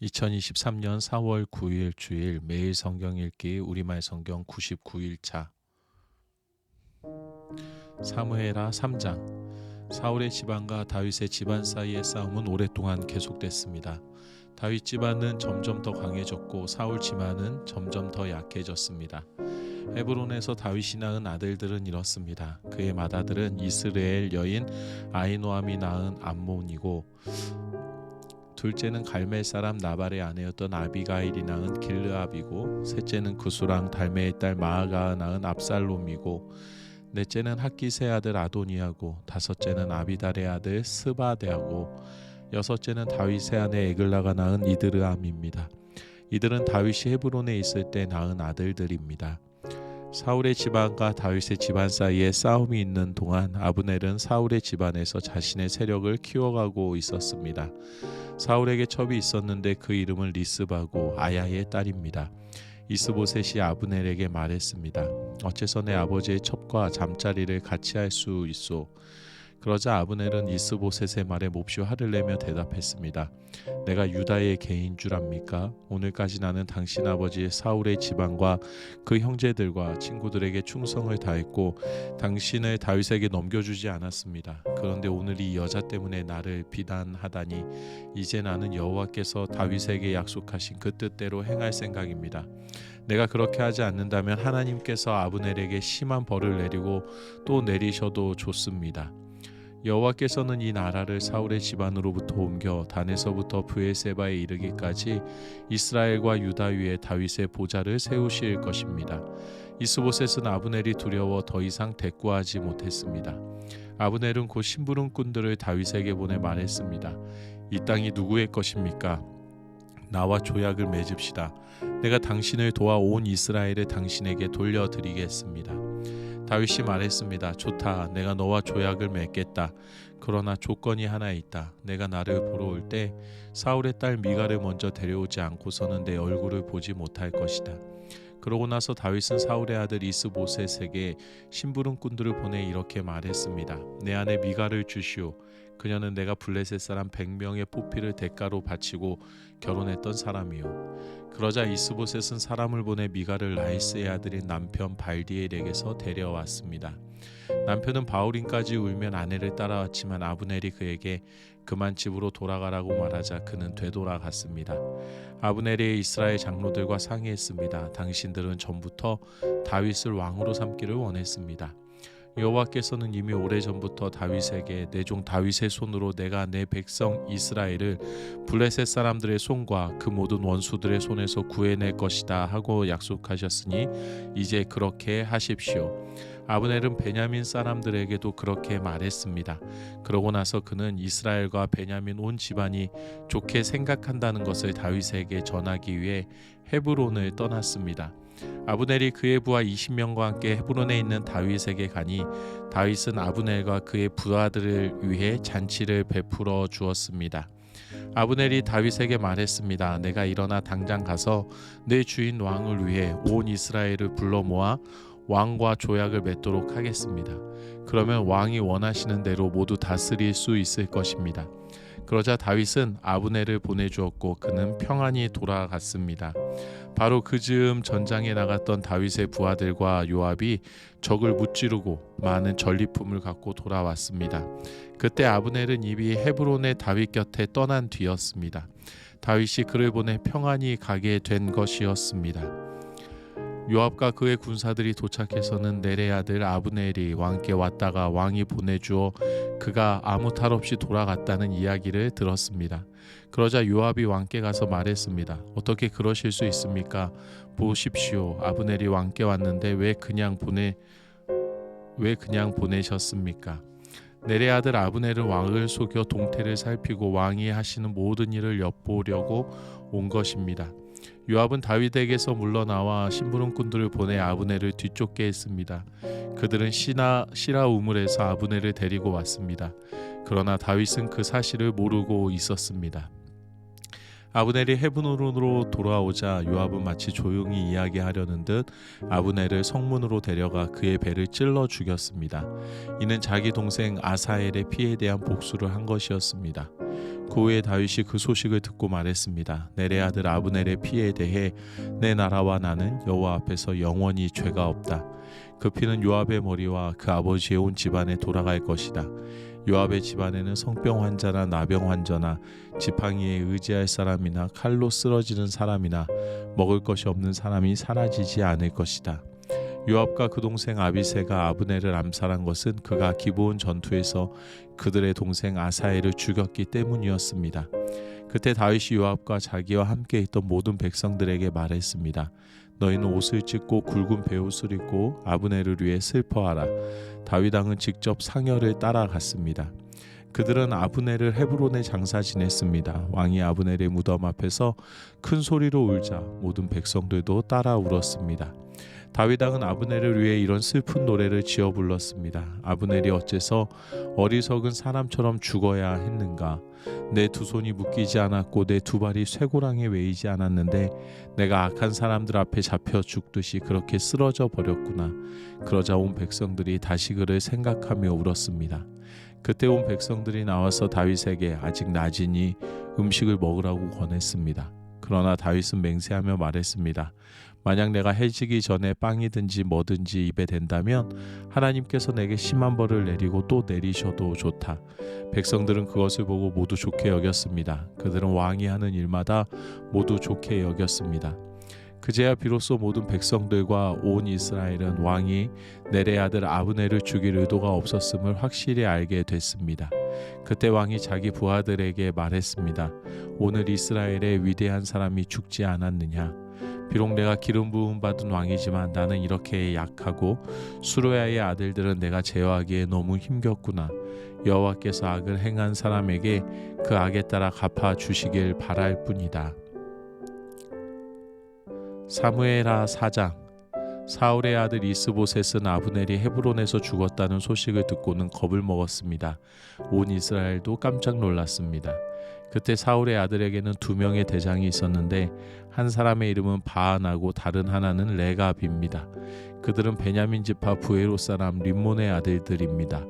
2023년 4월 9일 주일 매일 성경 읽기 우리말 성경 99일차 사무엘하 3장. 사울의 집안과 다윗의 집안 사이의 싸움은 오랫동안 계속됐습니다. 다윗 집안은 점점 더 강해졌고 사울 집안은 점점 더 약해졌습니다. 헤브론에서 다윗이 낳은 아들들은 이렇습니다. 그의 맏아들은 이스라엘 여인 아히노암이 낳은 암몬이고, 둘째는 갈멜 사람 나발의 아내였던 아비가일이 낳은 길르압이고, 셋째는 구스랑 달메의 딸 마아가 낳은 압살롬이고, 넷째는 학기스의 아들 아도니아고, 다섯째는 아비달의 아들 스바데하고, 여섯째는 다윗의 아내 에글라가 낳은 이드르암입니다. 이들은 다윗이 헤브론에 있을 때 낳은 아들들입니다. 사울의 집안과 다윗의 집안 사이에 싸움이 있는 동안 아브넬은 사울의 집안에서 자신의 세력을 키워가고 있었습니다. 사울에게 첩이 있었는데 그 이름은 리스바고 아야의 딸입니다. 이스보셋이 아브넬에게 말했습니다. 어째서 내 아버지의 첩과 잠자리를 같이 할 수 있소? 그러자 아브넬은 이스보셋의 말에 몹시 화를 내며 대답했습니다. 내가 유다의 개인 줄 압니까? 오늘까지 나는 당신 아버지 사울의 집안과 그 형제들과 친구들에게 충성을 다했고 당신을 다윗에게 넘겨주지 않았습니다. 그런데 오늘 이 여자 때문에 나를 비난하다니 이제 나는 여호와께서 다윗에게 약속하신 그 뜻대로 행할 생각입니다. 내가 그렇게 하지 않는다면 하나님께서 아브넬에게 심한 벌을 내리고 또 내리셔도 좋습니다. 여호와께서는 이 나라를 사울의 집안으로부터 옮겨 단에서부터 브에세바에 이르기까지 이스라엘과 유다 위에 다윗의 보좌를 세우실 것입니다. 이스보셋은 아브넬이 두려워 더 이상 대꾸하지 못했습니다. 아브넬은 곧 심부름꾼들을 다윗에게 보내 말했습니다. 이 땅이 누구의 것입니까? 나와 조약을 맺읍시다. 내가 당신을 도와 온 이스라엘을 당신에게 돌려드리겠습니다. 다윗이 말했습니다. 좋다. 내가 너와 조약을 맺겠다. 그러나 조건이 하나 있다. 내가 나를 보러 올 때 사울의 딸 미갈을 먼저 데려오지 않고서는 내 얼굴을 보지 못할 것이다. 그러고 나서 다윗은 사울의 아들 이스보셋에게 심부름꾼들을 보내 이렇게 말했습니다. 내 아내 미갈을 주시오. 그녀는 내가 블레셋 사람 100명의 포피를 대가로 바치고 결혼했던 사람이요. 그러자 이스보셋은 사람을 보내 미갈을 라이스의 아들인 남편 발디엘에게서 데려왔습니다. 남편은 바울임까지 울면 아내를 따라왔지만 아브넬이 그에게 그만 집으로 돌아가라고 말하자 그는 되돌아갔습니다. 아브넬이 이스라엘 장로들과 상의했습니다. 당신들은 전부터 다윗을 왕으로 삼기를 원했습니다. 여호와께서는 이미 오래전부터 다윗에게 내 종 다윗의 손으로 내가 내 백성 이스라엘을 블레셋 사람들의 손과 그 모든 원수들의 손에서 구해낼 것이다 하고 약속하셨으니 이제 그렇게 하십시오. 아브넬은 베냐민 사람들에게도 그렇게 말했습니다. 그러고 나서 그는 이스라엘과 베냐민 온 집안이 좋게 생각한다는 것을 다윗에게 전하기 위해 헤브론을 떠났습니다. 아브넬이 그의 부하 20명과 함께 헤브론에 있는 다윗에게 가니 다윗은 아브넬과 그의 부하들을 위해 잔치를 베풀어 주었습니다. 아브넬이 다윗에게 말했습니다. 내가 일어나 당장 가서 내 주인 왕을 위해 온 이스라엘을 불러 모아 왕과 조약을 맺도록 하겠습니다. 그러면 왕이 원하시는 대로 모두 다스릴 수 있을 것입니다. 그러자 다윗은 아브넬을 보내주었고 그는 평안히 돌아갔습니다. 바로 그 즈음 전장에 나갔던 다윗의 부하들과 요압이 적을 무찌르고 많은 전리품을 갖고 돌아왔습니다. 그때 아브넬은 이미 헤브론의 다윗 곁에 떠난 뒤였습니다. 다윗이 그를 보내 평안히 가게 된 것이었습니다. 요압과 그의 군사들이 도착해서는 넬의 아들 아브넬이 왕께 왔다가 왕이 보내주어 그가 아무 탈 없이 돌아갔다는 이야기를 들었습니다. 그러자 요압이 왕께 가서 말했습니다. 어떻게 그러실 수 있습니까? 보십시오. 아브넬이 왕께 왔는데 왜 그냥 보내셨습니까? 넬의 아들 아브넬은 왕을 속여 동태를 살피고 왕이 하시는 모든 일을 엿보려고 온 것입니다. 요압은 다윗에게서 물러나와 심부름꾼들을 보내 아브넬을 뒤쫓게 했습니다. 그들은 시라 우물에서 아브넬을 데리고 왔습니다. 그러나 다윗은 그 사실을 모르고 있었습니다. 아브넬이 헤브론으로 돌아오자 요압은 마치 조용히 이야기하려는 듯 아브넬을 성문으로 데려가 그의 배를 찔러 죽였습니다. 이는 자기 동생 아사엘의 피해에 대한 복수를 한 것이었습니다. 그 후에 다윗이 그 소식을 듣고 말했습니다. 넬의 아들 아브넬의 피에 대해 내 나라와 나는 여호와 앞에서 영원히 죄가 없다. 그 피는 요압의 머리와 그 아버지의 온 집안에 돌아갈 것이다. 요압의 집안에는 성병 환자나 나병 환자나 지팡이에 의지할 사람이나 칼로 쓰러지는 사람이나 먹을 것이 없는 사람이 사라지지 않을 것이다. 요압과 그 동생 아비새가 아브넬을 암살한 것은 그가 기브온 전투에서 그들의 동생 아사엘을 죽였기 때문이었습니다. 그때 다윗이 요압과 자기와 함께 있던 모든 백성들에게 말했습니다. 너희는 옷을 찢고 굵은 베옷을 입고 아브넬을 위해 슬퍼하라. 다윗 왕은 직접 상여를 따라갔습니다. 그들은 아브넬을 헤브론에 장사 지냈습니다. 왕이 아브넬의 무덤 앞에서 큰 소리로 울자 모든 백성들도 따라 울었습니다. 다윗 왕은 아브넬을 위해 이런 슬픈 노래를 지어 불렀습니다. 아브넬이 어째서 어리석은 사람처럼 죽어야 했는가? 내 두 손이 묶이지 않았고 내 두 발이 쇠고랑에 매이지 않았는데 내가 악한 사람들 앞에 잡혀 죽듯이 그렇게 쓰러져 버렸구나. 그러자 온 백성들이 다시 그를 생각하며 울었습니다. 그때 온 백성들이 나와서 다윗에게 아직 낮이니 음식을 먹으라고 권했습니다. 그러나 다윗은 맹세하며 말했습니다. 만약 내가 해지기 전에 빵이든지 뭐든지 입에 댄다면 하나님께서 내게 심한 벌을 내리고 또 내리셔도 좋다. 백성들은 그것을 보고 모두 좋게 여겼습니다. 그들은 왕이 하는 일마다 모두 좋게 여겼습니다. 그제야 비로소 모든 백성들과 온 이스라엘은 왕이 넬의 아들 아브넬을 죽일 의도가 없었음을 확실히 알게 됐습니다. 그때 왕이 자기 부하들에게 말했습니다. 오늘 이스라엘의 위대한 사람이 죽지 않았느냐? 비록 내가 기름 부음 받은 왕이지만 나는 이렇게 약하고 수르야의 아들들은 내가 제어하기에 너무 힘겹구나. 여호와께서 악을 행한 사람에게 그 악에 따라 갚아 주시길 바랄 뿐이다. 사무엘하 4장. 사울의 아들 이스보셋은 아브넬이 헤브론에서 죽었다는 소식을 듣고는 겁을 먹었습니다. 온 이스라엘도 깜짝 놀랐습니다. 그때 사울의 아들에게는 두 명의 대장이 있었는데 한 사람의 이름은 바하나고 다른 하나는 레갑입니다. 그들은 베냐민 지파 부에롯 사람 림몬의 아들들입니다.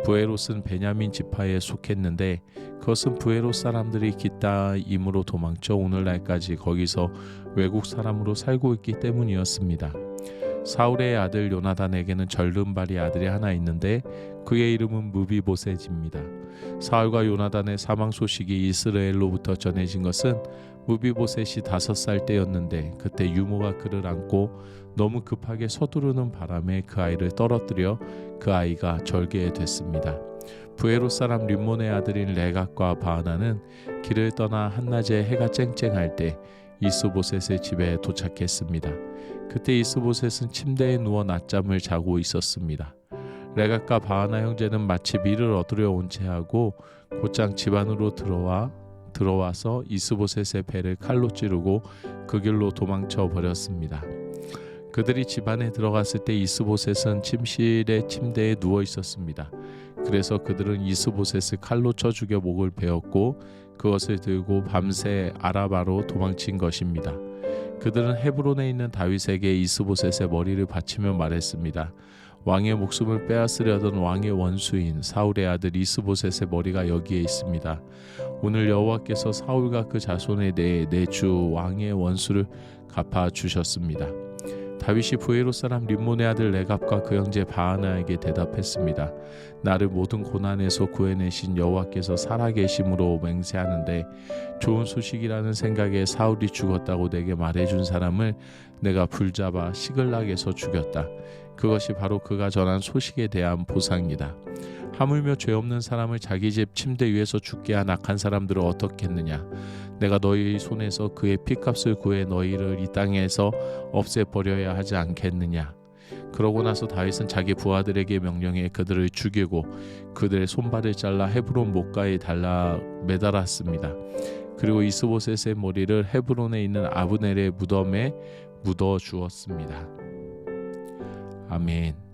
부에롯은 베냐민 지파에 속했는데 그것은 부에롯 사람들이 기따임으로 도망쳐 오늘날까지 거기서 외국 사람으로 살고 있기 때문이었습니다. 사울의 아들 요나단에게는 절름발이 아들이 하나 있는데 그의 이름은 무비보셋입니다. 사울과 요나단의 사망 소식이 이스라엘로부터 전해진 것은 무비보셋이 5살 때였는데 그때 유모가 그를 안고 너무 급하게 서두르는 바람에 그 아이를 떨어뜨려 그 아이가 절개됐습니다. 부에롯 사람 림몬의 아들인 레갑과 바하나는 길을 떠나 한낮에 해가 쨍쨍할 때 이스보셋의 집에 도착했습니다. 그때 이스보셋은 침대에 누워 낮잠을 자고 있었습니다. 레갑과 바하나 형제는 마치 밀을 얻으려 온 채 하고 곧장 집 안으로 들어와서 이스보셋의 배를 칼로 찌르고 그 길로 도망쳐 버렸습니다. 그들이 집 안에 들어갔을 때 이스보셋은 침실의 침대에 누워 있었습니다. 그래서 그들은 이스보셋을 칼로 쳐 죽여 목을 베었고 그것을 들고 밤새 아라바로 도망친 것입니다. 그들은 헤브론에 있는 다윗에게 이스보셋의 머리를 바치며 말했습니다. 왕의 목숨을 빼앗으려던 왕의 원수인 사울의 아들 이스보셋의 머리가 여기에 있습니다. 오늘 여호와께서 사울과 그 자손에 대해 내 주 왕의 원수를 갚아 주셨습니다. 다윗이 부에롯 사람 림몬의 아들 레갑과 그 형제 바하나에게 대답했습니다. 나를 모든 고난에서 구해내신 여호와께서 살아계심으로 맹세하는데 좋은 소식이라는 생각에 사울이 죽었다고 내게 말해준 사람을 내가 불잡아 시글락에서 죽였다. 그것이 바로 그가 전한 소식에 대한 보상이다. 하물며 죄 없는 사람을 자기 집 침대 위에서 죽게 한 악한 사람들을 어떻게 했느냐. 내가 너희 손에서 그의 피값을 구해 너희를 이 땅에서 없애버려야 하지 않겠느냐. 그러고 나서 다윗은 자기 부하들에게 명령해 그들을 죽이고 그들의 손발을 잘라 헤브론 목가에 매달았습니다. 그리고 이스보셋의 머리를 헤브론에 있는 아브넬의 무덤에 묻어 주었습니다. 아멘.